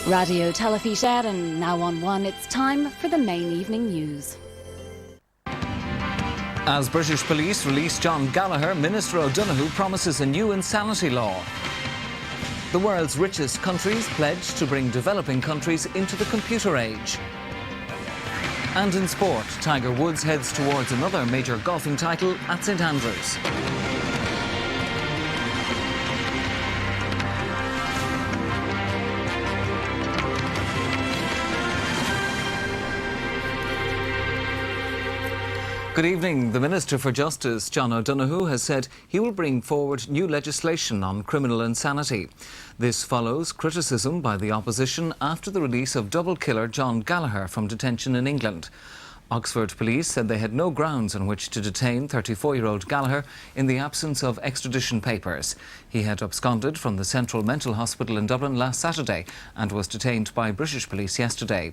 Radio Telefíser and now on One, it's time for the main evening news. As British police release John Gallagher, Minister O'Donoghue promises a new insanity law. The world's richest countries pledge to bring developing countries into the computer age. And in sport, Tiger Woods heads towards another major golfing title at St Andrews. Good evening. The Minister for Justice, John O'Donoghue, has said he will bring forward new legislation on criminal insanity. This follows criticism by the opposition after the release of double killer John Gallagher from detention in England. Oxford police said they had no grounds on which to detain 34-year-old Gallagher in the absence of extradition papers. He had absconded from the Central Mental Hospital in Dublin last Saturday and was detained by British police yesterday.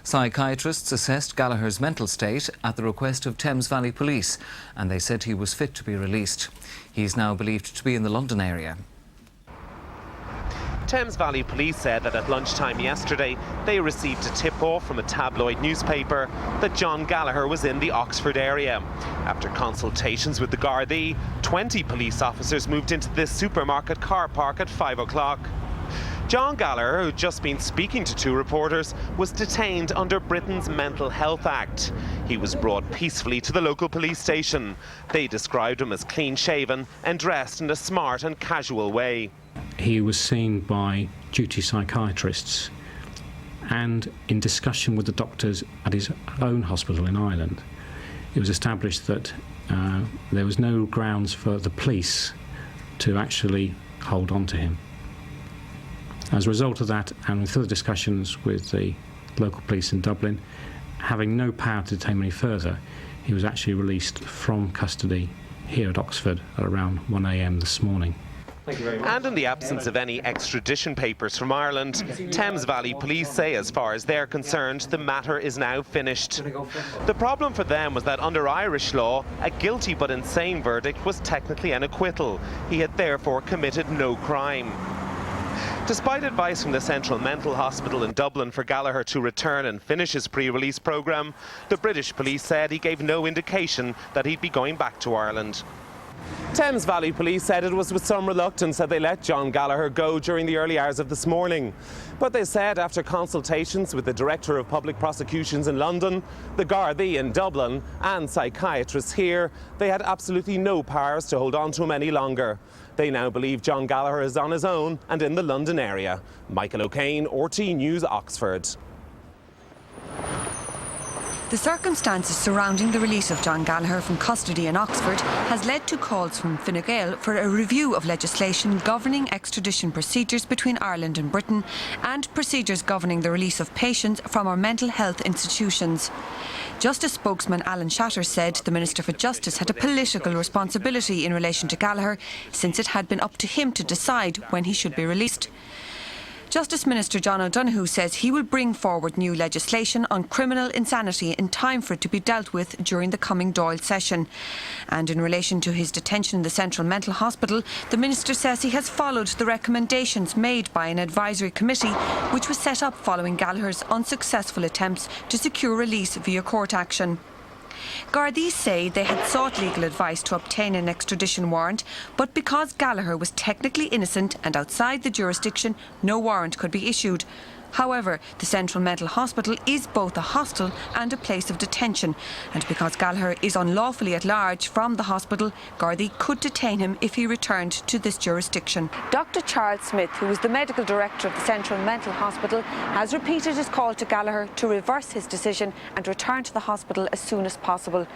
Psychiatrists assessed Gallagher's mental state at the request of Thames Valley Police, and they said he was fit to be released. He is now believed to be in the London area. Thames Valley Police said that at lunchtime yesterday they received a tip-off from a tabloid newspaper that John Gallagher was in the Oxford area. After consultations with the Gardaí, 20 police officers moved into this supermarket car park at 5 o'clock. John Gallagher, who'd just been speaking to two reporters, was detained under Britain's Mental Health Act. He was brought peacefully to the local police station. They described him as clean-shaven and dressed in a smart and casual way. He was seen by duty psychiatrists, and in discussion with the doctors at his own hospital in Ireland, it was established that there was no grounds for the police to actually hold on to him. As a result of that, and with further discussions with the local police in Dublin, having no power to detain him any further, he was actually released from custody here at Oxford at around 1 a.m. this morning. Thank you very much. And in the absence of any extradition papers from Ireland, Thames Valley Police say as far as they're concerned, the matter is now finished. The problem for them was that under Irish law, a guilty but insane verdict was technically an acquittal. He had therefore committed no crime. Despite advice from the Central Mental Hospital in Dublin for Gallagher to return and finish his pre-release programme, the British police said he gave no indication that he'd be going back to Ireland. Thames Valley Police said it was with some reluctance that they let John Gallagher go during the early hours of this morning. But they said after consultations with the Director of Public Prosecutions in London, the Gardaí in Dublin and psychiatrists here, they had absolutely no powers to hold on to him any longer. They now believe John Gallagher is on his own and in the London area. Michael O'Kane, RTÉ News, Oxford. The circumstances surrounding the release of John Gallagher from custody in Oxford has led to calls from Fine Gael for a review of legislation governing extradition procedures between Ireland and Britain and procedures governing the release of patients from our mental health institutions. Justice spokesman Alan Shatter said the Minister for Justice had a political responsibility in relation to Gallagher, since it had been up to him to decide when he should be released. Justice Minister John O'Donoghue says he will bring forward new legislation on criminal insanity in time for it to be dealt with during the coming Dáil session. And in relation to his detention in the Central Mental Hospital, the Minister says he has followed the recommendations made by an advisory committee which was set up following Gallagher's unsuccessful attempts to secure release via court action. Gardaí say they had sought legal advice to obtain an extradition warrant, but because Gallagher was technically innocent and outside the jurisdiction, no warrant could be issued. However, the Central Mental Hospital is both a hostel and a place of detention, and because Gallagher is unlawfully at large from the hospital, Gardaí could detain him if he returned to this jurisdiction. Dr. Charles Smith, who is the medical director of the Central Mental Hospital, has repeated his call to Gallagher to reverse his decision and return to the hospital as soon as possible.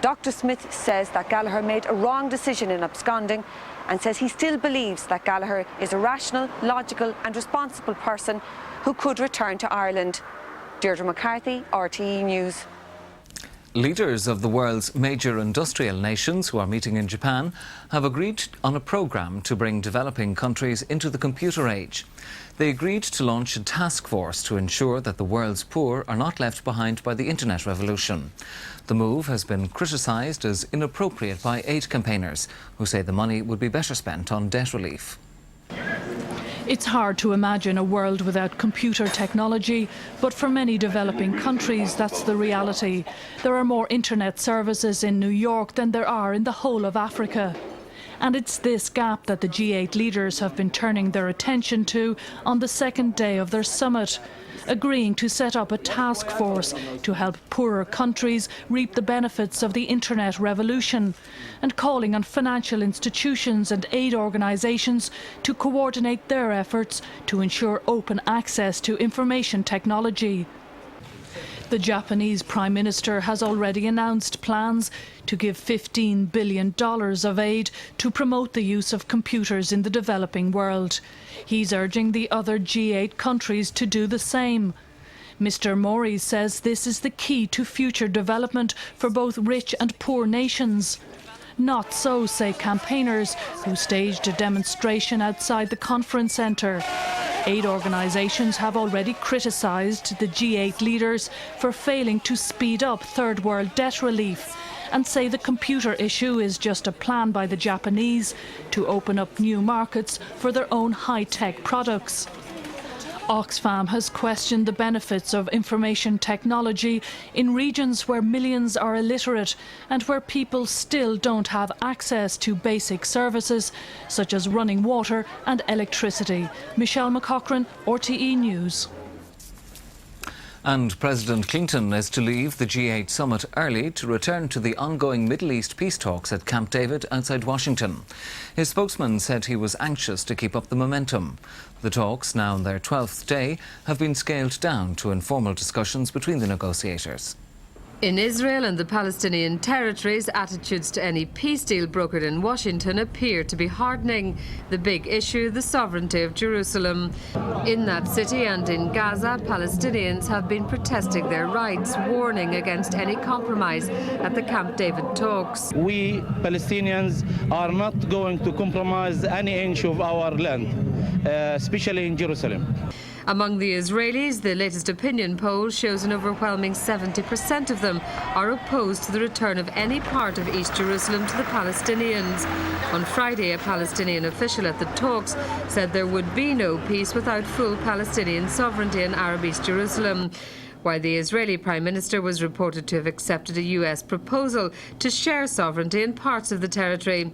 Dr. Smith says that Gallagher made a wrong decision in absconding and says he still believes that Gallagher is a rational, logical and responsible person who could return to Ireland. Deirdre McCarthy, RTÉ News. Leaders of the world's major industrial nations who are meeting in Japan have agreed on a programme to bring developing countries into the computer age. They agreed to launch a task force to ensure that the world's poor are not left behind by the internet revolution. The move has been criticised as inappropriate by aid campaigners, who say the money would be better spent on debt relief. It's hard to imagine a world without computer technology, but for many developing countries, that's the reality. There are more internet services in New York than there are in the whole of Africa. And it's this gap that the G8 leaders have been turning their attention to on the second day of their summit, agreeing to set up a task force to help poorer countries reap the benefits of the internet revolution, and calling on financial institutions and aid organisations to coordinate their efforts to ensure open access to information technology. The Japanese Prime Minister has already announced plans to give $15 billion of aid to promote the use of computers in the developing world. He's urging the other G8 countries to do the same. Mr. Mori says this is the key to future development for both rich and poor nations. Not so, say campaigners who staged a demonstration outside the conference centre. Aid organisations have already criticised the G8 leaders for failing to speed up third world debt relief, and say the computer issue is just a plan by the Japanese to open up new markets for their own high-tech products. Oxfam has questioned the benefits of information technology in regions where millions are illiterate and where people still don't have access to basic services such as running water and electricity. Michelle McCaughrean, RTÉ News. And President Clinton is to leave the G8 summit early to return to the ongoing Middle East peace talks at Camp David outside Washington. His spokesman said he was anxious to keep up the momentum. The talks, now on their 12th day, have been scaled down to informal discussions between the negotiators. In Israel and the Palestinian territories, attitudes to any peace deal brokered in Washington appear to be hardening. The big issue, the sovereignty of Jerusalem. In that city and in Gaza, Palestinians have been protesting their rights, warning against any compromise at the Camp David talks. We Palestinians are not going to compromise any inch of our land, especially in Jerusalem. Among the Israelis, the latest opinion poll shows an overwhelming 70% of them are opposed to the return of any part of East Jerusalem to the Palestinians. On Friday, a Palestinian official at the talks said there would be no peace without full Palestinian sovereignty in Arab East Jerusalem, while the Israeli Prime Minister was reported to have accepted a US proposal to share sovereignty in parts of the territory.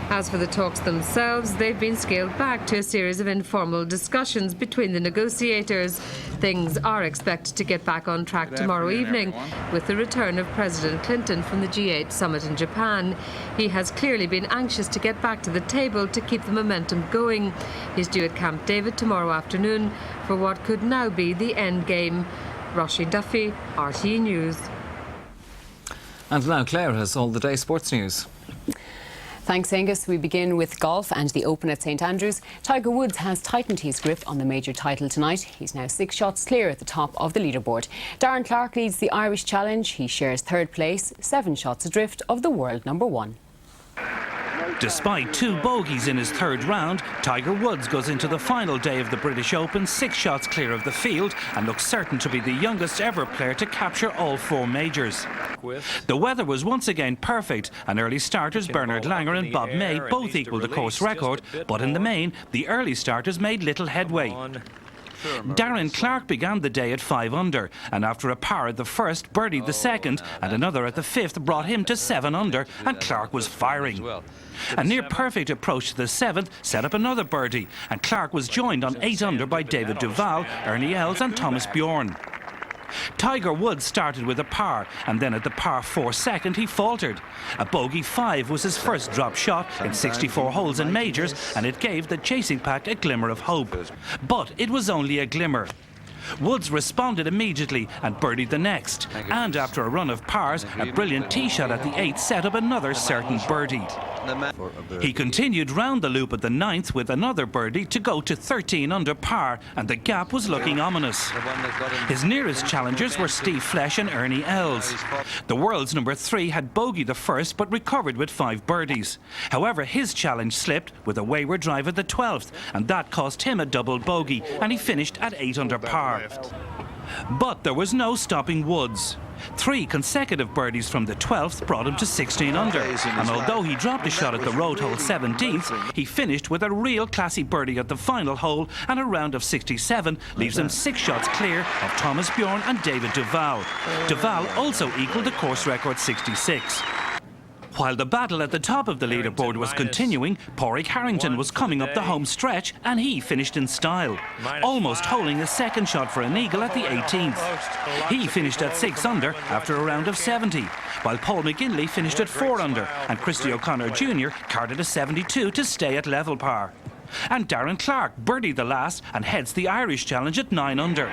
As for the talks themselves, they've been scaled back to a series of informal discussions between the negotiators. Things are expected to get back on track tomorrow evening with the return of President Clinton from the G8 summit in Japan. He has clearly been anxious to get back to the table to keep the momentum going. He's due at Camp David tomorrow afternoon for what could now be the end game. Roisin Duffy, RTÉ News. And now Claire has all the day sports news. Thanks, Aengus. We begin with golf and the Open at St Andrews. Tiger Woods has tightened his grip on the major title tonight. He's now 6 shots clear at the top of the leaderboard. Darren Clarke leads the Irish Challenge. He shares third place, 7 shots adrift of the world number 1. Despite 2 bogeys in his third round, Tiger Woods goes into the final day of the British Open 6 shots clear of the field and looks certain to be the youngest ever player to capture all 4 majors. The weather was once again perfect, and early starters Bernard Langer and Bob May both equalled the course record, but in the main, the early starters made little headway. Darren Clarke began the day at 5 under, and after a par at the first, birdied the second, and another at the fifth brought him to 7 under, and Clarke was firing. A near-perfect approach to the 7th set up another birdie, and Clarke was joined on 8 under by David Duval, Ernie Els and Thomas Bjorn. Tiger Woods started with a par, and then at the par 4 second he faltered. A bogey 5 was his first drop shot in 64 holes in majors, and it gave the chasing pack a glimmer of hope. But it was only a glimmer. Woods responded immediately and birdied the next, and after a run of pars, a brilliant tee shot at the 8th set up another certain birdie. He continued round the loop at the 9th with another birdie to go to 13 under par, and the gap was looking ominous. His nearest challengers were Steve Flesh and Ernie Els. The world's number 3 had bogeyed the first but recovered with 5 birdies. However, his challenge slipped with a wayward drive at the 12th, and that cost him a double bogey, and he finished at 8 under par. But there was no stopping Woods. 3 consecutive birdies from the 12th brought him to 16 under. And although he dropped a shot at the road hole 17th, he finished with a real classy birdie at the final hole, and a round of 67 leaves him 6 shots clear of Thomas Bjorn and David Duval. Duval also equalled the course record 66. While the battle at the top of the leaderboard was continuing, Pádraig Harrington was coming up the home stretch, and he finished in style, almost holing a second shot for an eagle at the 18th. He finished at 6 under after a round of 70, while Paul McGinley finished at 4 under, and Christy O'Connor Jr. carded a 72 to stay at level par. And Darren Clarke birdied the last and heads the Irish Challenge at 9 under.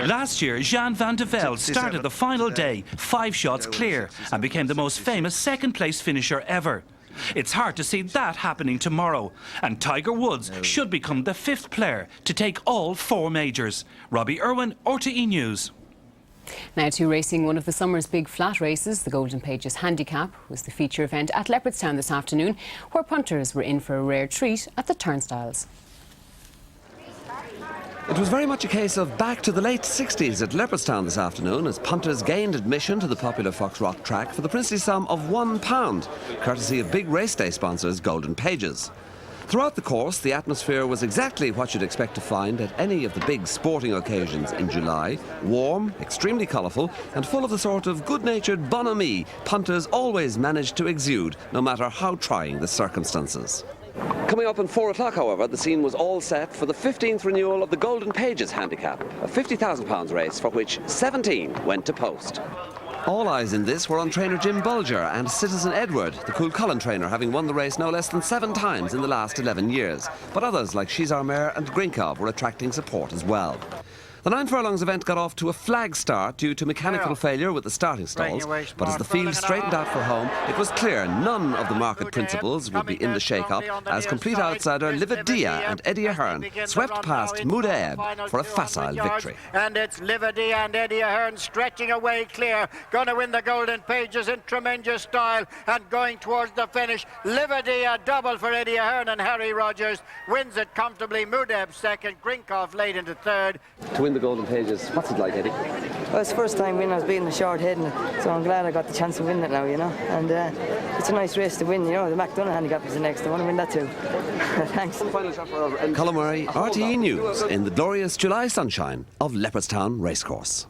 Last year, Jean van de Velde started the final day 5 shots clear and became the most famous second-place finisher ever. It's hard to see that happening tomorrow, and Tiger Woods should become the 5th player to take all 4 majors. Robbie Irwin, RTÉ News. Now to racing. One of the summer's big flat races, the Golden Pages Handicap, was the feature event at Leopardstown this afternoon, where punters were in for a rare treat at the turnstiles. It was very much a case of back to the late 60s at Leopardstown this afternoon, as punters gained admission to the popular Fox Rock track for the princely sum of £1, courtesy of big race day sponsors Golden Pages. Throughout the course, the atmosphere was exactly what you'd expect to find at any of the big sporting occasions in July: warm, extremely colourful, and full of the sort of good-natured bonhomie punters always managed to exude, no matter how trying the circumstances. Coming up at 4 o'clock, however, the scene was all set for the 15th renewal of the Golden Pages Handicap, a £50,000 race for which 17 went to post. All eyes in this were on trainer Jim Bulger and Citizen Edward, the Coolcullen trainer, having won the race no less than 7 times in the last 11 years. But others like Shizarmare and Grinkov were attracting support as well. The 9 furlongs event got off to a flag start due to mechanical failure with the starting stalls, but as the field straightened out for home, it was clear none of the market principals would be in the shake-up, as complete outsider Livadia and Eddie Ahern swept past Mudaeb for a facile victory. And it's Livadia and Eddie Ahern stretching away clear, going to win the Golden Pages in tremendous style and going towards the finish. Livadia double for Eddie Ahern, and Harry Rogers wins it comfortably. Mudaeb second, Grinkov late into third. To win the Golden Pages, what's it like, Eddie? Well, it's the first time winning. I was beating the short head, so I'm glad I got the chance of winning it now, you know. And it's a nice race to win, you know. The McDonagh Handicap is the next. I want to win that too. Thanks. Colin Murray, RTÉ News, in the glorious July sunshine of Leopardstown Racecourse.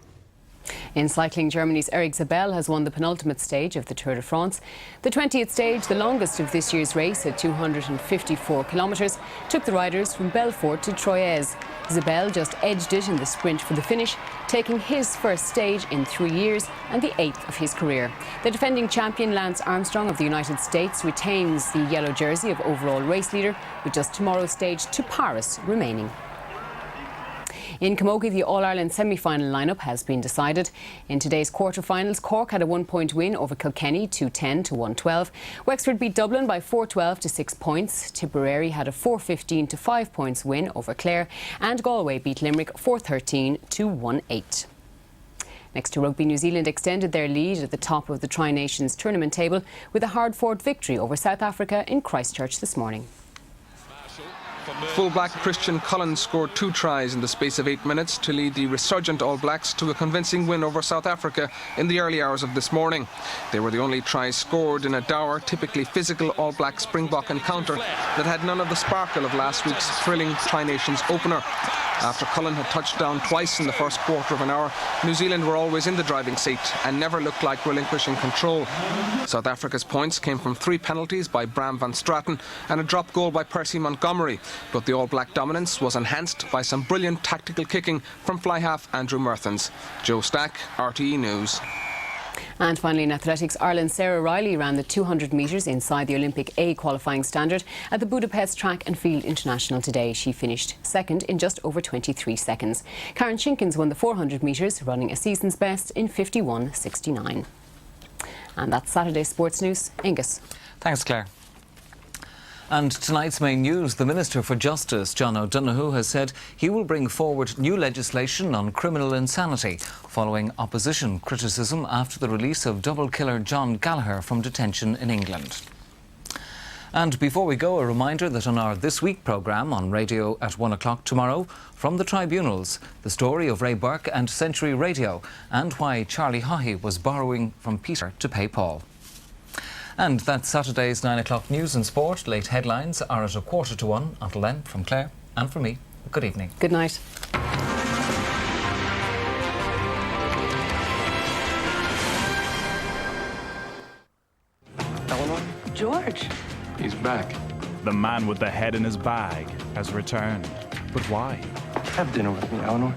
In cycling, Germany's Eric Zabel has won the penultimate stage of the Tour de France. The 20th stage, the longest of this year's race at 254 kilometres, took the riders from Belfort to Troyes. Zabel just edged it in the sprint for the finish, taking his first stage in 3 years and the 8th of his career. The defending champion Lance Armstrong of the United States retains the yellow jersey of overall race leader, with just tomorrow's stage to Paris remaining. In Camogie, the All-Ireland semi-final lineup has been decided. In today's quarter-finals, Cork had a 1-point win over Kilkenny, 210 to 112. Wexford beat Dublin by 4-12 to 6 points. Tipperary had a 4-15 to 5 points win over Clare, and Galway beat Limerick 4-13 to 1-8. Next to rugby, New Zealand extended their lead at the top of the Tri-Nations tournament table with a hard-fought victory over South Africa in Christchurch this morning. Full-back Christian Collins scored 2 tries in the space of 8 minutes to lead the resurgent All Blacks to a convincing win over South Africa in the early hours of this morning. They were the only tries scored in a dour, typically physical All Black Springbok encounter that had none of the sparkle of last week's thrilling Tri-Nations opener. After Cullen had touched down twice in the first quarter of an hour, New Zealand were always in the driving seat and never looked like relinquishing control. South Africa's points came from 3 penalties by Bram van Straten and a drop goal by Percy Montgomery, but the All Black dominance was enhanced by some brilliant tactical kicking from fly-half Andrew Merthens. Joe Stack, RTÉ News. And finally in athletics, Ireland's Sarah Riley ran the 200 metres inside the Olympic A qualifying standard at the Budapest Track and Field International today. She finished second in just over 23 seconds. Karen Shinkins won the 400 metres, running a season's best in 51.69. And that's Saturday's sports news. Aengus. Thanks, Claire. And tonight's main news, the Minister for Justice, John O'Donoghue, has said he will bring forward new legislation on criminal insanity following opposition criticism after the release of double killer John Gallagher from detention in England. And before we go, a reminder that on our This Week programme on radio at 1 o'clock tomorrow, from the tribunals, the story of Ray Burke and Century Radio and why Charlie Haughey was borrowing from Peter to pay Paul. And that's Saturday's 9 o'clock news and sport. Late headlines are at 1:45. Until then, from Claire and from me, good evening. Good night. Eleanor? George. He's back. The man with the head in his bag has returned. But why? Have dinner with me, Eleanor.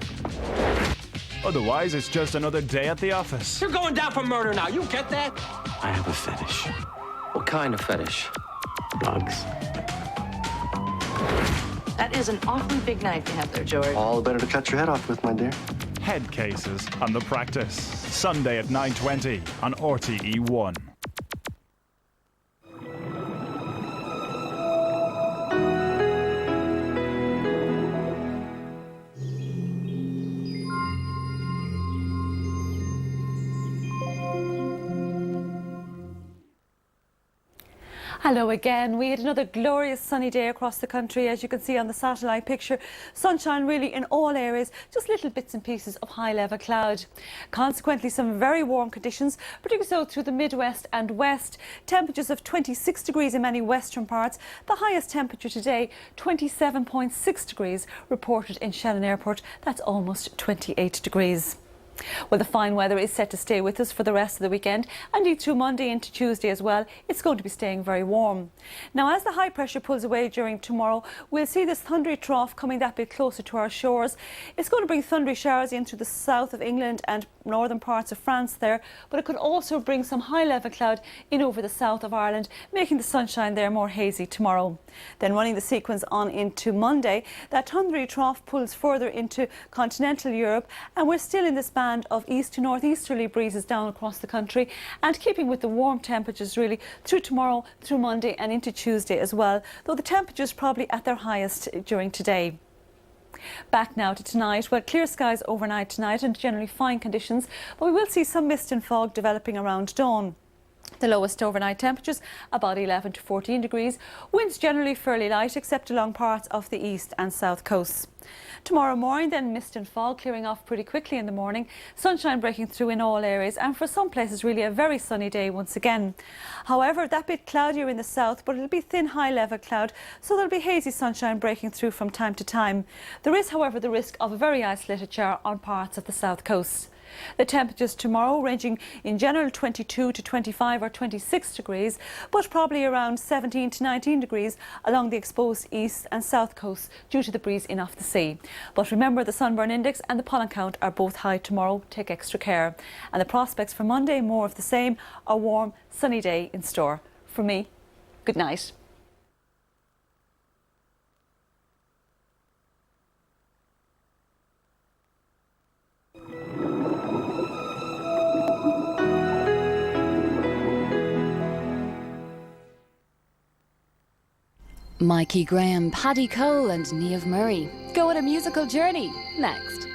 Otherwise, it's just another day at the office. You're going down for murder now, you get that? I have a fetish. What kind of fetish? Bugs. That is an awfully big knife you have there, George. All the better to cut your head off with, my dear. Head cases on The Practice. Sunday at 9:20 on RTÉ One. Hello again. We had another glorious sunny day across the country, as you can see on the satellite picture. Sunshine really in all areas, just little bits and pieces of high level cloud. Consequently, some very warm conditions, particularly so through the Midwest and West. Temperatures of 26 degrees in many western parts. The highest temperature today, 27.6 degrees, reported in Shannon Airport. That's almost 28 degrees. Well, the fine weather is set to stay with us for the rest of the weekend, and indeed through Monday into Tuesday as well. It's going to be staying very warm. Now, as the high pressure pulls away during tomorrow, we'll see this thundery trough coming that bit closer to our shores. It's going to bring thundery showers into the south of England and northern parts of France there, but it could also bring some high level cloud in over the south of Ireland, making the sunshine there more hazy tomorrow. Then running the sequence on into Monday, that thundery trough pulls further into continental Europe, and we're still in this band of east to northeasterly breezes down across the country, and keeping with the warm temperatures really through tomorrow, through Monday and into Tuesday as well, though the temperatures probably at their highest during today. Back now to tonight. Well, clear skies overnight tonight and generally fine conditions, but we will see some mist and fog developing around dawn. The lowest overnight temperatures about 11 to 14 degrees. Winds generally fairly light except along parts of the east and south coasts. Tomorrow morning then mist and fog clearing off pretty quickly in the morning. Sunshine breaking through in all areas, and for some places really a very sunny day once again. However, that bit cloudier in the south, but it'll be thin high level cloud, so there'll be hazy sunshine breaking through from time to time. There is however the risk of a very isolated shower on parts of the south coast. The temperatures tomorrow ranging in general 22 to 25 or 26 degrees, but probably around 17 to 19 degrees along the exposed east and south coasts due to the breeze in off the sea. But remember, the sunburn index and the pollen count are both high tomorrow. Take extra care. And the prospects for Monday, more of the same, a warm, sunny day in store. From me, good night. Mikey Graham, Paddy Cole and Niamh Murray go on a musical journey next.